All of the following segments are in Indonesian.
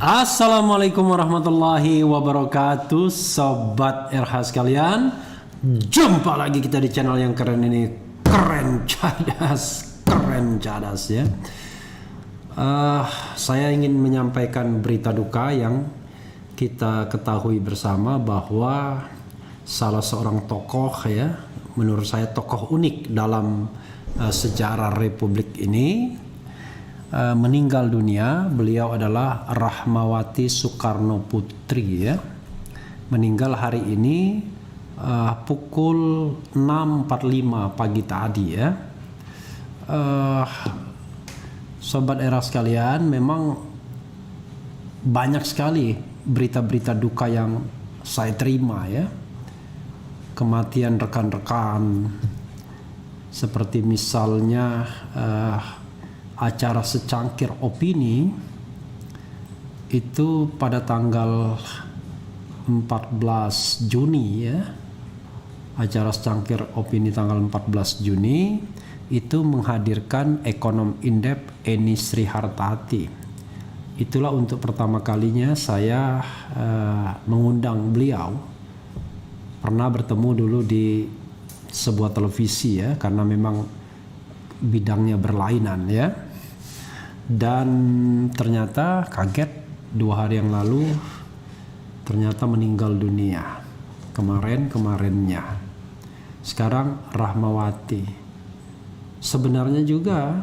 Assalamualaikum warahmatullahi wabarakatuh, Sobat RH sekalian. Jumpa lagi kita di channel yang keren ini, keren cadas ya. Saya ingin menyampaikan berita duka yang kita ketahui bersama bahwa salah seorang tokoh ya, menurut saya tokoh unik dalam sejarah Republik ini, meninggal dunia. Beliau adalah Rahmawati Soekarno Putri ya. Meninggal hari ini pukul 6.45 pagi tadi ya. Sobat era sekalian, memang banyak sekali berita-berita duka yang saya terima ya. Kematian rekan-rekan, seperti misalnya acara secangkir opini itu pada tanggal 14 Juni ya. Acara secangkir opini tanggal 14 Juni itu menghadirkan ekonom indep Eni Srihartati. Itulah untuk pertama kalinya saya mengundang beliau. Pernah bertemu dulu di sebuah televisi ya, karena memang bidangnya berlainan ya. Dan ternyata kaget 2 hari yang lalu ternyata meninggal dunia kemarinnya. Sekarang Rahmawati. Sebenarnya juga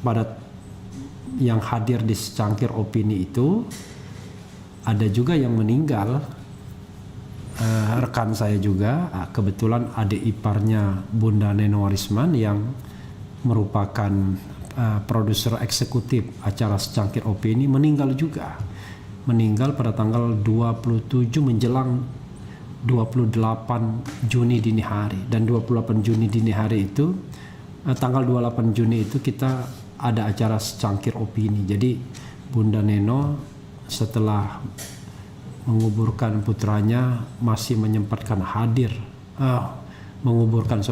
pada yang hadir di secangkir opini itu ada juga yang meninggal. Rekan saya juga, kebetulan adik iparnya Bunda Neno Warisman yang merupakan produser eksekutif acara secangkir opini, meninggal juga. Meninggal pada tanggal 27 menjelang 28 Juni dini hari. Dan 28 Juni dini hari itu, tanggal 28 Juni itu kita ada acara secangkir opini. Jadi Bunda Neno setelah menguburkan putranya masih menyempatkan hadir, menguburkan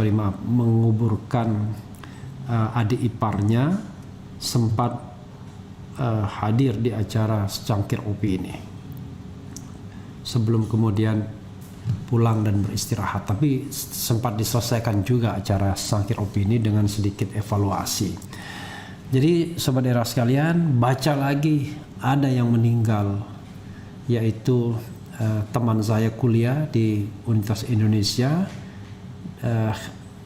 adik iparnya sempat hadir di acara secangkir opini sebelum kemudian pulang dan beristirahat. Tapi sempat diselesaikan juga acara secangkir opini dengan sedikit evaluasi. Jadi sobat era sekalian, baca lagi ada yang meninggal, yaitu teman saya kuliah di Universitas Indonesia,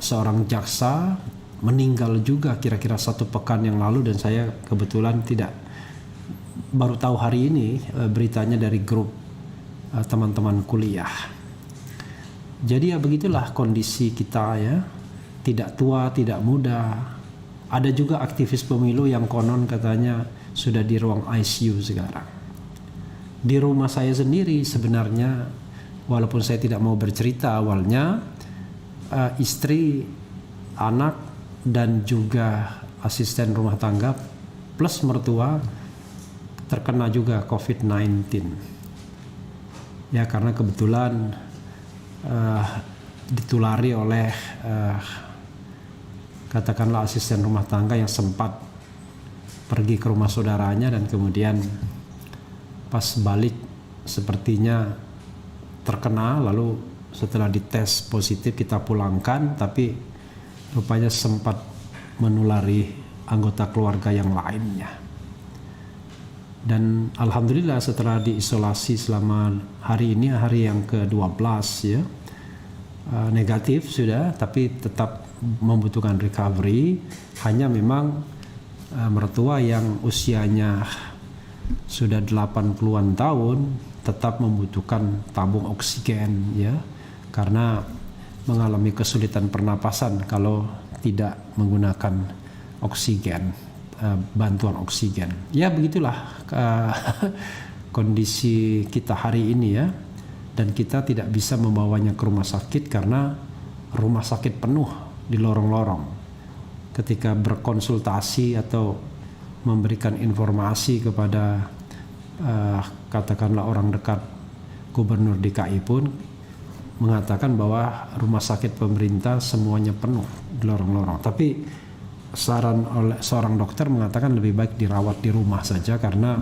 seorang jaksa, meninggal juga kira-kira 1 pekan yang lalu. Dan saya kebetulan baru tahu hari ini beritanya dari grup teman-teman kuliah. Jadi ya begitulah kondisi kita ya, tidak tua tidak muda. Ada juga aktivis pemilu yang konon katanya sudah di ruang ICU sekarang. Di rumah saya sendiri sebenarnya, walaupun saya tidak mau bercerita awalnya, istri, anak, dan juga asisten rumah tangga plus mertua terkena juga COVID-19. Ya, karena kebetulan ditulari oleh katakanlah asisten rumah tangga yang sempat pergi ke rumah saudaranya, dan kemudian pas balik sepertinya terkena, lalu setelah dites positif kita pulangkan, tapi rupanya sempat menulari anggota keluarga yang lainnya. Dan alhamdulillah setelah diisolasi selama hari ini, hari yang ke-12 ya, negatif sudah, tapi tetap membutuhkan recovery. Hanya memang mertua yang usianya sudah 80-an tahun tetap membutuhkan tabung oksigen ya, karena mengalami kesulitan pernapasan kalau tidak menggunakan oksigen, bantuan oksigen. Ya begitulah kondisi kita hari ini ya, dan kita tidak bisa membawanya ke rumah sakit karena rumah sakit penuh di lorong-lorong. Ketika berkonsultasi atau memberikan informasi kepada katakanlah orang dekat Gubernur DKI pun mengatakan bahwa rumah sakit pemerintah semuanya penuh di lorong-lorong. Tapi saran oleh seorang dokter mengatakan lebih baik dirawat di rumah saja karena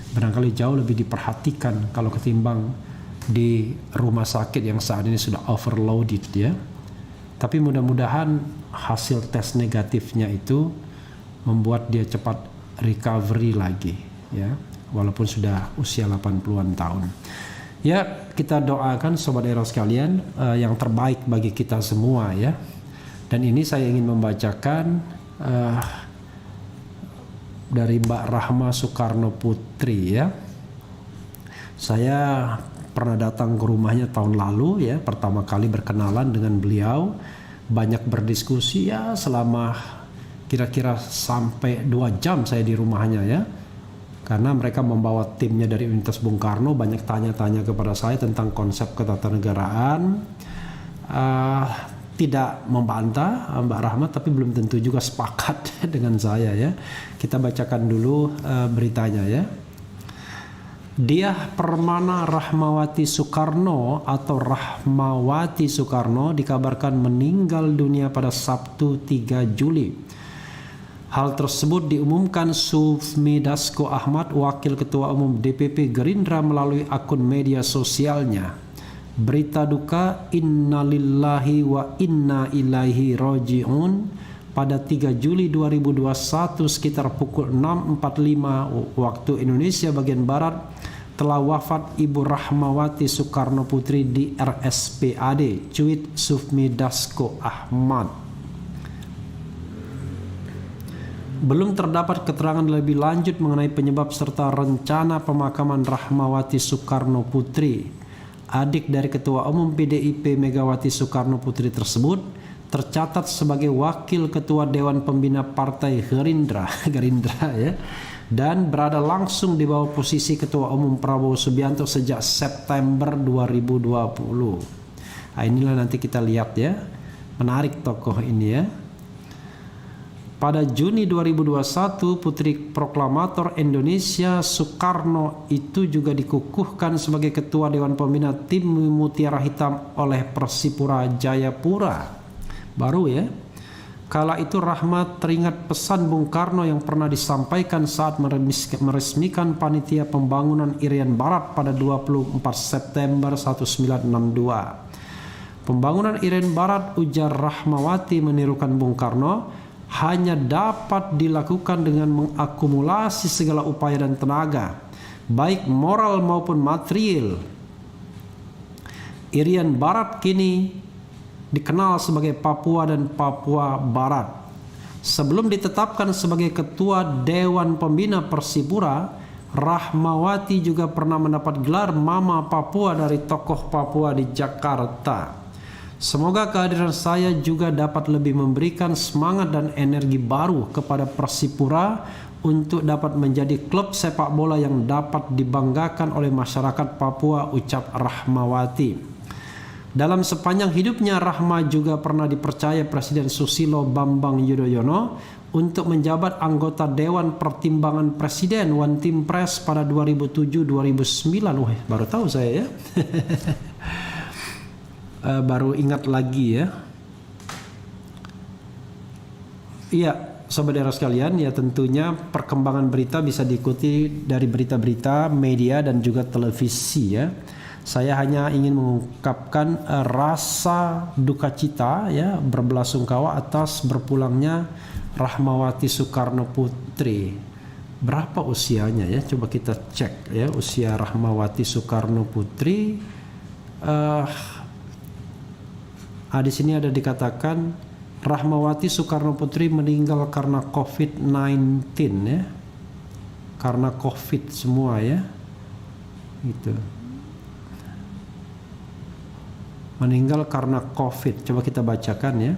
barangkali jauh lebih diperhatikan kalau ketimbang di rumah sakit yang saat ini sudah overloaded ya. Tapi mudah-mudahan hasil tes negatifnya itu membuat dia cepat recovery lagi ya, walaupun sudah usia 80-an tahun. Ya, kita doakan Sobat Era sekalian yang terbaik bagi kita semua ya. Dan ini saya ingin membacakan dari Mbak Rahma Soekarno Putri ya. Saya pernah datang ke rumahnya tahun lalu ya, pertama kali berkenalan dengan beliau, banyak berdiskusi ya selama kira-kira sampai 2 jam saya di rumahnya ya. Karena mereka membawa timnya dari Universitas Bung Karno, banyak tanya-tanya kepada saya tentang konsep ketatanegaraan. Tidak membantah Mbak Rahmat, tapi belum tentu juga sepakat dengan saya ya. Kita bacakan dulu beritanya ya. Diah Permana Rahmawati Soekarno atau Rahmawati Soekarno dikabarkan meninggal dunia pada Sabtu 3 Juli. Hal tersebut diumumkan Sufmi Dasko Ahmad, Wakil Ketua Umum DPP Gerindra melalui akun media sosialnya. Berita duka innalillahi wa inna ilaihi raji'un pada 3 Juli 2021 sekitar pukul 6.45 waktu Indonesia bagian Barat telah wafat Ibu Rahmawati Soekarno Putri di RSPAD, cuit Sufmi Dasko Ahmad. Belum terdapat keterangan lebih lanjut mengenai penyebab serta rencana pemakaman Rahmawati Soekarno Putri. Adik dari Ketua Umum PDIP Megawati Soekarno Putri tersebut tercatat sebagai Wakil Ketua Dewan Pembina Partai Gerindra ya, dan berada langsung di bawah posisi Ketua Umum Prabowo Subianto sejak September 2020. Nah, inilah nanti kita lihat ya, menarik tokoh ini ya. Pada Juni 2021, Putri Proklamator Indonesia Soekarno itu juga dikukuhkan sebagai Ketua Dewan Pembina Tim Mutiara Hitam oleh Persipura Jayapura. Baru ya. Kala itu Rahmat teringat pesan Bung Karno yang pernah disampaikan saat meresmikan Panitia Pembangunan Irian Barat pada 24 September 1962. Pembangunan Irian Barat, ujar Rahmawati menirukan Bung Karno, hanya dapat dilakukan dengan mengakumulasi segala upaya dan tenaga, baik moral maupun material. Irian Barat kini dikenal sebagai Papua dan Papua Barat. Sebelum ditetapkan sebagai Ketua Dewan Pembina Persipura, Rahmawati juga pernah mendapat gelar Mama Papua dari tokoh Papua di Jakarta. Semoga kehadiran saya juga dapat lebih memberikan semangat dan energi baru kepada Persipura untuk dapat menjadi klub sepak bola yang dapat dibanggakan oleh masyarakat Papua, ucap Rahmawati. Dalam sepanjang hidupnya, Rahma juga pernah dipercaya Presiden Susilo Bambang Yudhoyono untuk menjabat anggota Dewan Pertimbangan Presiden One Team Press pada 2007-2009. Wah, baru tahu saya ya. Baru ingat lagi ya. Iya, saudara sekalian, ya tentunya perkembangan berita bisa diikuti dari berita-berita media dan juga televisi ya. Saya hanya ingin mengungkapkan rasa duka cita ya, berbelasungkawa atas berpulangnya Rahmawati Soekarno Putri. Berapa usianya ya? Coba kita cek ya, usia Rahmawati Soekarno Putri. Di sini ada dikatakan Rahmawati Soekarno Putri meninggal karena COVID-19 ya. Karena COVID semua ya. Gitu. Meninggal karena COVID. Coba kita bacakan ya.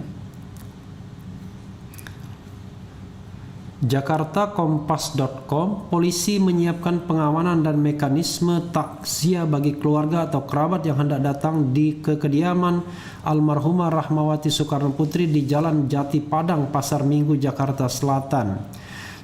Jakarta.kompas.com, polisi menyiapkan pengawanan dan mekanisme takziah bagi keluarga atau kerabat yang hendak datang ke kediaman almarhumah Rahmawati Soekarno Putri di Jalan Jati Padang, Pasar Minggu, Jakarta Selatan.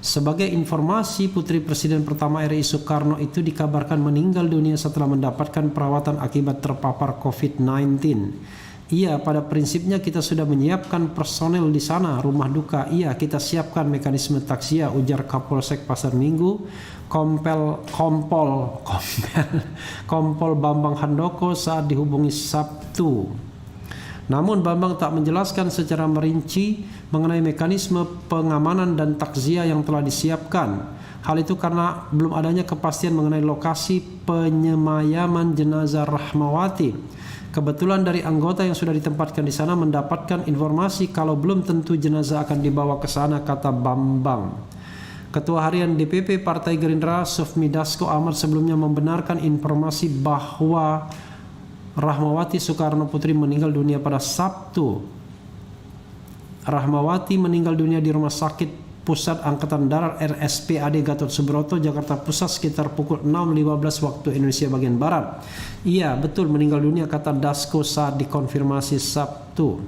Sebagai informasi, Putri Presiden pertama RI Soekarno itu dikabarkan meninggal dunia setelah mendapatkan perawatan akibat terpapar COVID-19. Iya, pada prinsipnya kita sudah menyiapkan personel di sana, rumah duka. Iya, kita siapkan mekanisme takziah, ujar Kapolsek Pasar Minggu, Kompol Bambang Handoko saat dihubungi Sabtu. Namun Bambang tak menjelaskan secara merinci mengenai mekanisme pengamanan dan takziah yang telah disiapkan. Hal itu karena belum adanya kepastian mengenai lokasi penyemayaman jenazah Rahmawati. Kebetulan dari anggota yang sudah ditempatkan di sana mendapatkan informasi kalau belum tentu jenazah akan dibawa ke sana, kata Bambang. Ketua Harian DPP Partai Gerindra Sufmi Dasko Ahmad sebelumnya membenarkan informasi bahwa Rahmawati Soekarno Putri meninggal dunia pada Sabtu. Rahmawati meninggal dunia di Rumah Sakit Pusat Angkatan Darat RSPAD Gatot Subroto, Jakarta Pusat sekitar pukul 6.15 waktu Indonesia bagian Barat. Iya, betul meninggal dunia, kata Dasko saat dikonfirmasi Sabtu.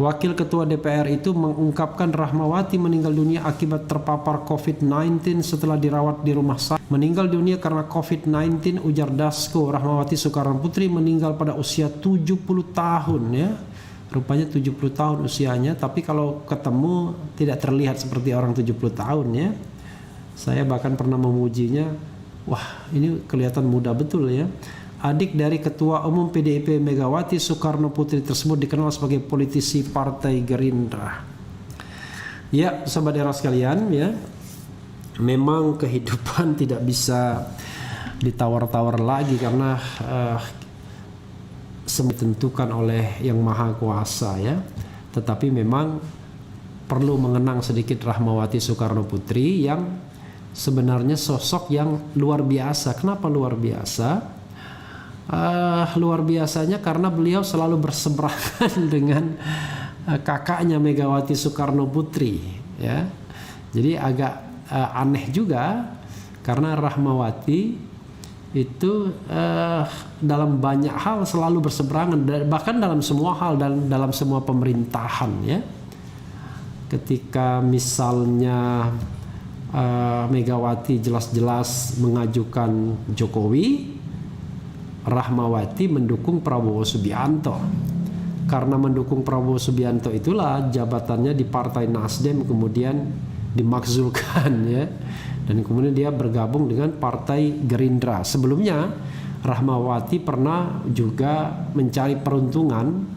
Wakil Ketua DPR itu mengungkapkan Rahmawati meninggal dunia akibat terpapar COVID-19 setelah dirawat di rumah sakit. Meninggal dunia karena COVID-19, ujar Dasko. Rahmawati Soekarno Putri meninggal pada usia 70 tahun ya. Rupanya 70 tahun usianya, tapi kalau ketemu tidak terlihat seperti orang 70 tahun ya. Saya bahkan pernah memujinya, wah ini kelihatan muda betul ya. Adik dari Ketua Umum PDIP Megawati Soekarno Putri tersebut dikenal sebagai politisi Partai Gerindra. Ya, sahabat era sekalian ya, memang kehidupan tidak bisa ditawar-tawar lagi karena ditentukan oleh Yang Maha Kuasa ya. Tetapi memang perlu mengenang sedikit Rahmawati Soekarno Putri yang sebenarnya sosok yang luar biasa. Kenapa luar biasa? Luar biasanya karena beliau selalu berseberangan dengan kakaknya Megawati Soekarno Putri ya. Jadi agak aneh juga karena Rahmawati itu dalam banyak hal selalu berseberangan, bahkan dalam semua hal dan dalam semua pemerintahan ya. Ketika misalnya Megawati jelas-jelas mengajukan Jokowi, Rahmawati mendukung Prabowo Subianto. Karena mendukung Prabowo Subianto itulah jabatannya di Partai Nasdem kemudian dimakzulkan ya. Dan kemudian dia bergabung dengan Partai Gerindra. Sebelumnya Rahmawati pernah juga mencari peruntungan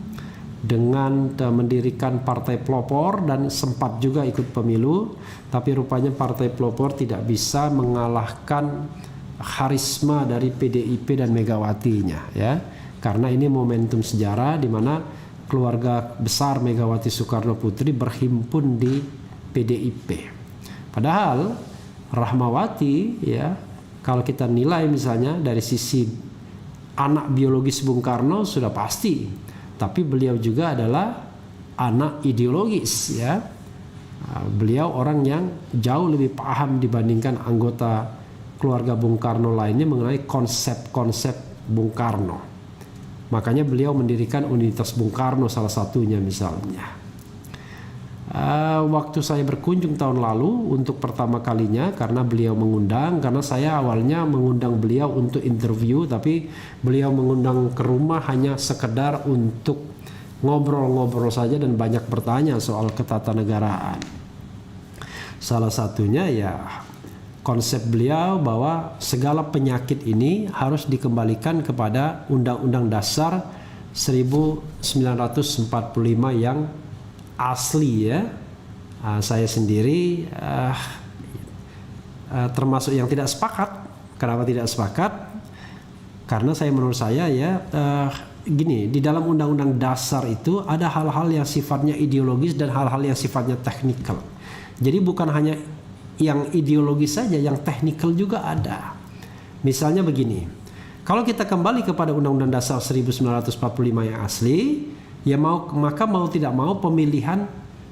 dengan mendirikan Partai Pelopor dan sempat juga ikut pemilu. Tapi rupanya Partai Pelopor tidak bisa mengalahkan karisma dari PDIP dan Megawatinya ya. Karena ini momentum sejarah di mana keluarga besar Megawati Soekarno Putri berhimpun di PDIP. Padahal Rahmawati ya, kalau kita nilai misalnya dari sisi anak biologis Bung Karno sudah pasti, tapi beliau juga adalah anak ideologis ya. Beliau orang yang jauh lebih paham dibandingkan anggota keluarga Bung Karno lainnya mengenai konsep-konsep Bung Karno. Makanya beliau mendirikan Universitas Bung Karno salah satunya misalnya. Waktu saya berkunjung tahun lalu untuk pertama kalinya karena beliau mengundang, karena saya awalnya mengundang beliau untuk interview, tapi beliau mengundang ke rumah hanya sekedar untuk ngobrol-ngobrol saja dan banyak bertanya soal ketatanegaraan. Salah satunya ya konsep beliau bahwa segala penyakit ini harus dikembalikan kepada Undang-Undang Dasar 1945 yang asli ya. Saya sendiri termasuk yang tidak sepakat. Kenapa tidak sepakat? Karena menurut saya ya gini, di dalam Undang-Undang Dasar itu ada hal-hal yang sifatnya ideologis dan hal-hal yang sifatnya teknikal. Jadi bukan hanya yang ideologis saja, yang teknikal juga ada. Misalnya begini, kalau kita kembali kepada Undang-Undang Dasar 1945 yang asli, ya maka mau tidak mau pemilihan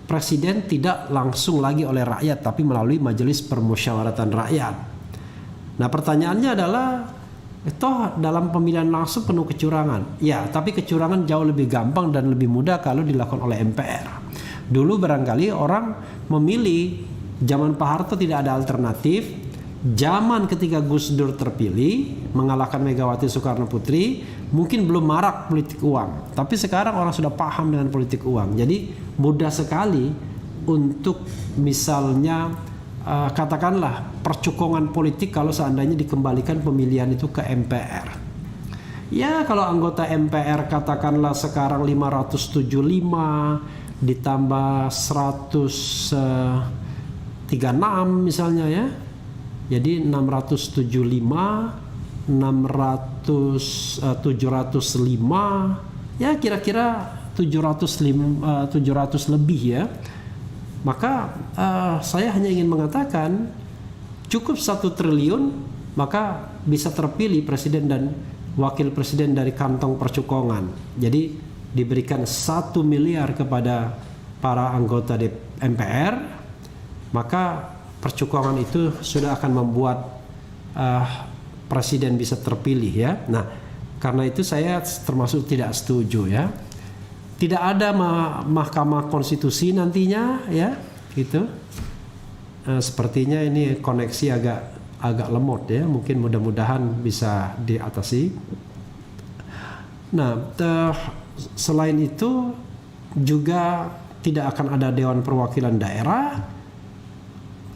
presiden tidak langsung lagi oleh rakyat tapi melalui Majelis Permusyawaratan Rakyat. Nah pertanyaannya adalah, toh dalam pemilihan langsung penuh kecurangan. Ya, tapi kecurangan jauh lebih gampang dan lebih mudah kalau dilakukan oleh MPR. Dulu barangkali orang memilih, zaman Pak Harto tidak ada alternatif, zaman ketika Gus Dur terpilih mengalahkan Megawati Soekarno Putri, mungkin belum marak politik uang, tapi sekarang orang sudah paham dengan politik uang. Jadi mudah sekali untuk misalnya katakanlah percukongan politik kalau seandainya dikembalikan pemilihan itu ke MPR. Ya, kalau anggota MPR katakanlah sekarang 575 ditambah 136 misalnya ya. Jadi 675, 705, ya kira-kira 700 lebih ya. Maka saya hanya ingin mengatakan cukup 1 triliun maka bisa terpilih presiden dan wakil presiden dari kantong percukongan. Jadi diberikan 1 miliar kepada para anggota MPR, maka percukongan itu sudah akan membuat presiden bisa terpilih ya. Nah, karena itu saya termasuk tidak setuju ya. Tidak ada Mahkamah Konstitusi nantinya ya, gitu. Sepertinya ini koneksi agak lemot ya. Mungkin mudah-mudahan bisa diatasi. Nah, selain itu juga tidak akan ada Dewan Perwakilan Daerah.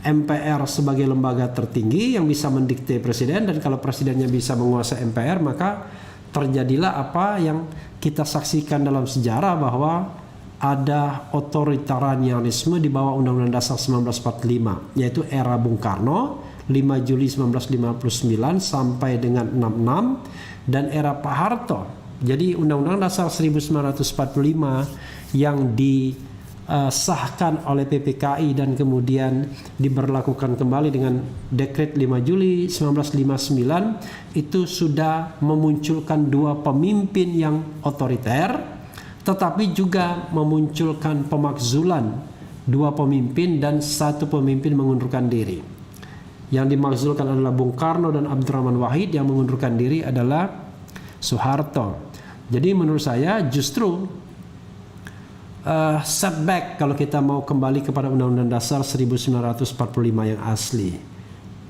MPR sebagai lembaga tertinggi yang bisa mendikte presiden, dan kalau presidennya bisa menguasai MPR maka terjadilah apa yang kita saksikan dalam sejarah, bahwa ada otoritarianisme di bawah Undang-Undang Dasar 1945, yaitu era Bung Karno 5 Juli 1959 sampai dengan 66, dan era Pak Harto. Jadi Undang-Undang Dasar 1945 yang disahkan oleh PPKI dan kemudian diberlakukan kembali dengan Dekret 5 Juli 1959 itu sudah memunculkan 2 pemimpin yang otoriter, tetapi juga memunculkan pemakzulan 2 pemimpin dan 1 pemimpin mengundurkan diri. Yang dimakzulkan adalah Bung Karno dan Abdurrahman Wahid, yang mengundurkan diri adalah Soeharto. Jadi menurut saya justru setback kalau kita mau kembali kepada Undang-Undang Dasar 1945 yang asli.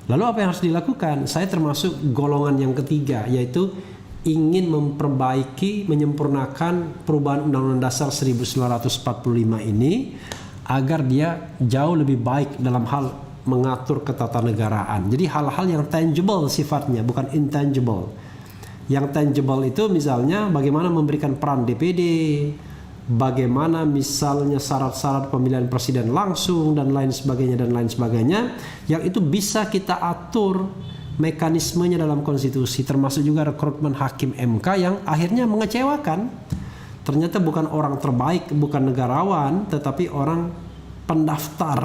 Lalu apa yang harus dilakukan? Saya termasuk golongan yang ketiga, yaitu ingin memperbaiki, menyempurnakan perubahan Undang-Undang Dasar 1945 ini agar dia jauh lebih baik dalam hal mengatur ketatanegaraan. Jadi hal-hal yang tangible sifatnya, bukan intangible. Yang tangible itu misalnya bagaimana memberikan peran DPD, bagaimana misalnya syarat-syarat pemilihan presiden langsung dan lain sebagainya, yang itu bisa kita atur mekanismenya dalam konstitusi, termasuk juga rekrutmen hakim MK yang akhirnya mengecewakan. Ternyata bukan orang terbaik, bukan negarawan, tetapi orang pendaftar.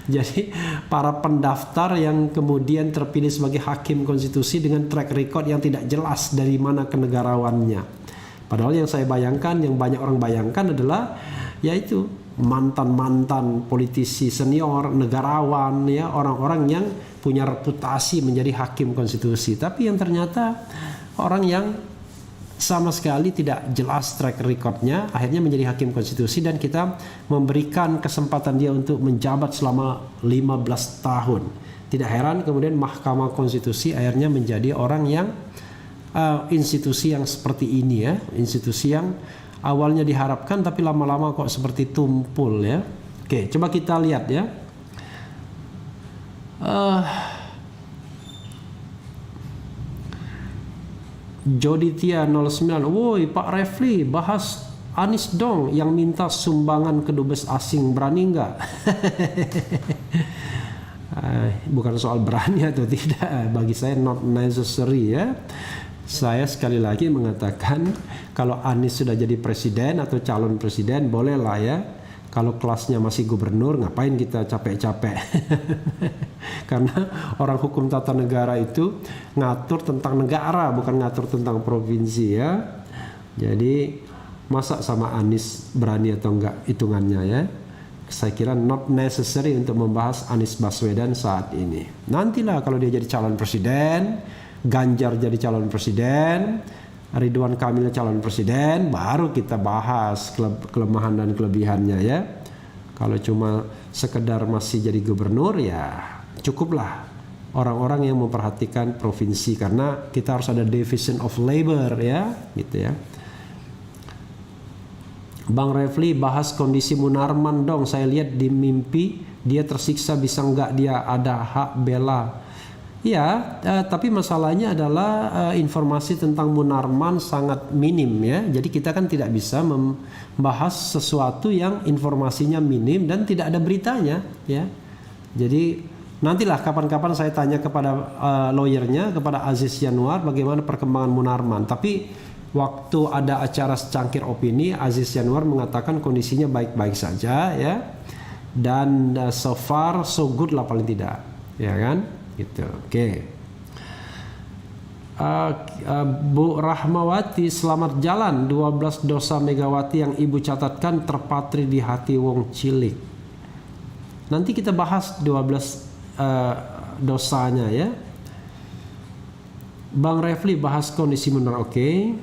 jadi para pendaftar yang kemudian terpilih sebagai hakim konstitusi dengan track record yang tidak jelas dari mana kenegarawannya. Padahal yang saya bayangkan, yang banyak orang bayangkan adalah yaitu mantan-mantan politisi senior, negarawan, ya, orang-orang yang punya reputasi menjadi hakim konstitusi. Tapi yang ternyata orang yang sama sekali tidak jelas track recordnya akhirnya menjadi hakim konstitusi, dan kita memberikan kesempatan dia untuk menjabat selama 15 tahun. Tidak heran kemudian Mahkamah Konstitusi akhirnya menjadi orang yang institusi yang seperti ini ya, institusi yang awalnya diharapkan tapi lama-lama kok seperti tumpul ya. Oke, coba kita lihat ya. Joditia 09, woi Pak Refli bahas Anies dong yang minta sumbangan ke dubes asing, berani nggak? Bukan soal berani atau tidak, bagi saya not necessary ya. Saya sekali lagi mengatakan kalau Anies sudah jadi presiden atau calon presiden bolehlah ya. Kalau kelasnya masih gubernur ngapain kita capek-capek? Karena orang hukum tata negara itu ngatur tentang negara, bukan ngatur tentang provinsi ya. Jadi masa sama Anies berani atau enggak hitungannya ya. Saya kira not necessary untuk membahas Anies Baswedan saat ini. Nantilah kalau dia jadi calon presiden, Ganjar jadi calon presiden, Ridwan Kamil calon presiden, baru kita bahas kelemahan dan kelebihannya ya. Kalau cuma sekedar masih jadi gubernur ya Cukuplah orang-orang yang memperhatikan provinsi, karena kita harus ada division of labor ya, gitu ya. Bang Refli, bahas kondisi Munarman dong. Saya lihat di mimpi dia tersiksa, bisa nggak dia ada hak bela? Ya, tapi masalahnya adalah informasi tentang Munarman sangat minim ya. Jadi kita kan tidak bisa membahas sesuatu yang informasinya minim dan tidak ada beritanya ya. Jadi nantilah kapan-kapan saya tanya kepada lawyernya, kepada Aziz Yanuar, bagaimana perkembangan Munarman. Tapi waktu ada acara secangkir opini, Aziz Yanuar mengatakan kondisinya baik-baik saja ya. Dan so far so good lah paling tidak, ya kan? Gitu. Oke. Bu Rahmawati, selamat jalan. 12 dosa Megawati yang Ibu catatkan terpatri di hati wong cilik. Nanti kita bahas 12 dosanya ya. Bang Refli, bahas kondisi Munir. Oke.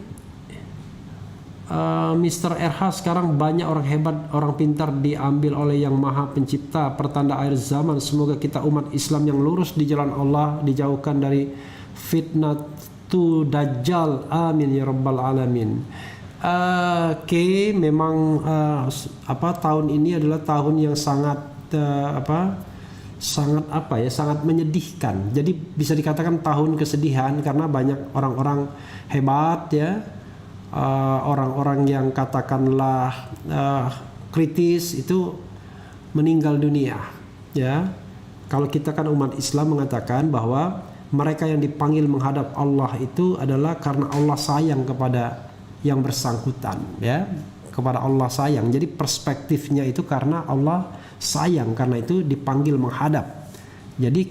Mr. RH, sekarang banyak orang hebat, orang pintar diambil oleh Yang Maha Pencipta, pertanda akhir zaman. Semoga kita umat Islam yang lurus di jalan Allah dijauhkan dari fitnah tu dajjal. Amin ya rabbal alamin. Oke, memang tahun ini adalah tahun yang sangat sangat menyedihkan. Jadi bisa dikatakan tahun kesedihan karena banyak orang-orang hebat ya. Orang-orang yang katakanlah kritis itu meninggal dunia ya. Kalau kita kan umat Islam mengatakan bahwa mereka yang dipanggil menghadap Allah itu adalah karena Allah sayang kepada yang bersangkutan ya, kepada Allah sayang. Jadi perspektifnya itu karena Allah sayang, karena itu dipanggil menghadap. Jadi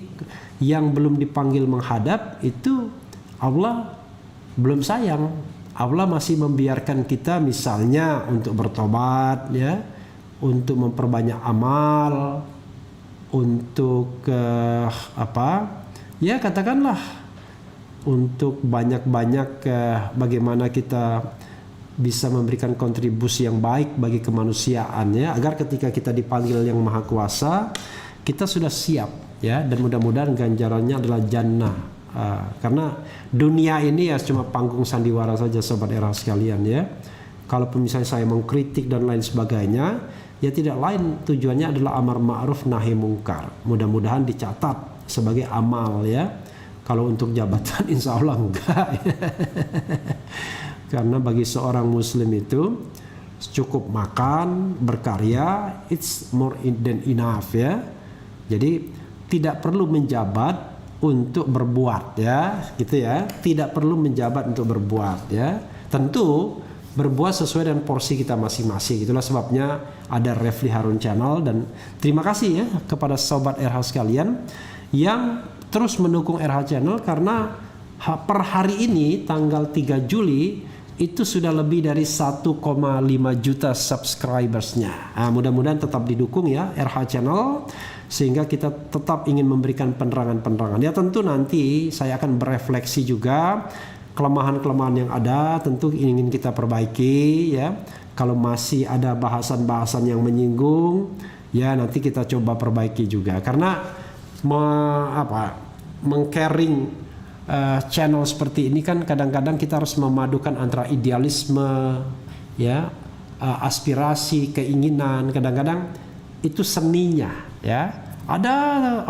yang belum dipanggil menghadap itu Allah belum sayang. Allah masih membiarkan kita misalnya untuk bertobat ya, untuk memperbanyak amal, untuk ya katakanlah untuk banyak-banyak bagaimana kita bisa memberikan kontribusi yang baik bagi kemanusiaan ya, agar ketika kita dipanggil Yang Maha Kuasa kita sudah siap ya, dan mudah-mudahan ganjarannya adalah jannah. Karena dunia ini ya cuma panggung sandiwara saja sobat era sekalian ya. Kalaupun misalnya saya mengkritik dan lain sebagainya, ya tidak lain tujuannya adalah amar ma'ruf nahi mungkar. Mudah-mudahan dicatat sebagai amal ya. Kalau untuk jabatan insya Allah enggak ya. Karena bagi seorang muslim itu cukup makan, berkarya, it's more than enough ya. Jadi tidak perlu menjabat untuk berbuat ya, gitu ya. Tidak perlu menjabat untuk berbuat ya. Tentu berbuat sesuai dengan porsi kita masing-masing. Itulah sebabnya ada Refli Harun Channel, dan terima kasih ya kepada sobat RH sekalian yang terus mendukung RH Channel, karena per hari ini tanggal 3 Juli itu sudah lebih dari 1,5 juta subscribersnya. Nah, mudah-mudahan tetap didukung ya RH Channel, sehingga kita tetap ingin memberikan penerangan-penerangan. Ya tentu nanti saya akan berefleksi juga kelemahan-kelemahan yang ada, tentu ingin kita perbaiki ya. Kalau masih ada bahasan-bahasan yang menyinggung, ya nanti kita coba perbaiki juga. Karena meng-carrying channel seperti ini kan kadang-kadang kita harus memadukan antara idealisme ya, aspirasi, keinginan. Kadang-kadang itu seninya ya. Ada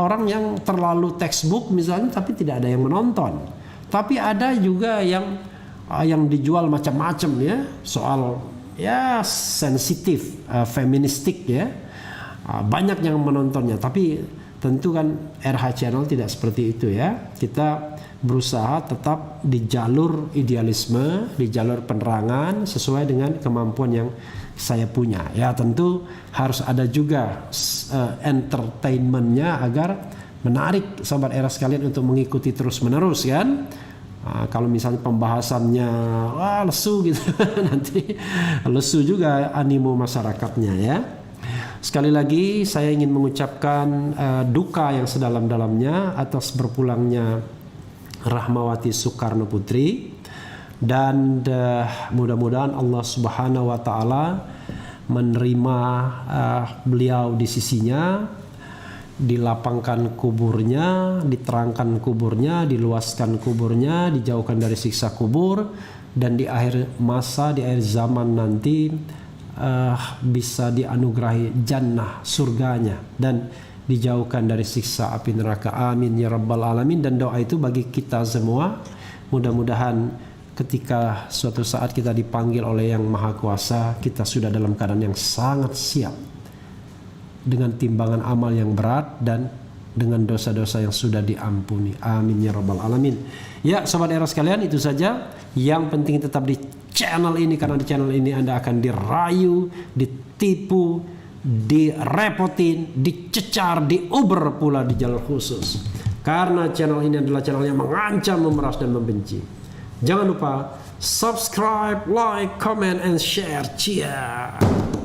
orang yang terlalu textbook misalnya tapi tidak ada yang menonton. Tapi ada juga yang dijual macam-macam ya, soal ya sensitif, feministik ya. Banyak yang menontonnya, tapi tentu kan RH Channel tidak seperti itu ya. Kita berusaha tetap di jalur idealisme, di jalur penerangan sesuai dengan kemampuan yang saya punya. Ya tentu harus ada juga entertainmentnya agar menarik sobat era sekalian untuk mengikuti terus-menerus kan. Kalau misalnya pembahasannya lesu gitu nanti lesu juga animo masyarakatnya ya. Sekali lagi saya ingin mengucapkan duka yang sedalam-dalamnya atas berpulangnya Rahmawati Soekarno Putri. Dan mudah-mudahan Allah Subhanahu wa taala menerima beliau di sisinya dilapangkan kuburnya, diterangkan kuburnya, diluaskan kuburnya, dijauhkan dari siksa kubur, dan di akhir masa, di akhir zaman nanti bisa dianugerahi jannah, surganya, dan dijauhkan dari siksa api neraka. Amin ya rabbal alamin. Dan doa itu bagi kita semua, mudah-mudahan ketika suatu saat kita dipanggil oleh Yang Maha Kuasa, kita sudah dalam keadaan yang sangat siap dengan timbangan amal yang berat dan dengan dosa-dosa yang sudah diampuni. Amin ya rabbal alamin. Ya sobat era sekalian, itu saja. Yang penting tetap di channel ini, karena di channel ini Anda akan dirayu, ditipu, direpotin, dicecar, diuber pula di jalur khusus. Karena channel ini adalah channel yang mengancam, memeras, dan membenci. Jangan lupa subscribe, like, comment, and share. Cheers.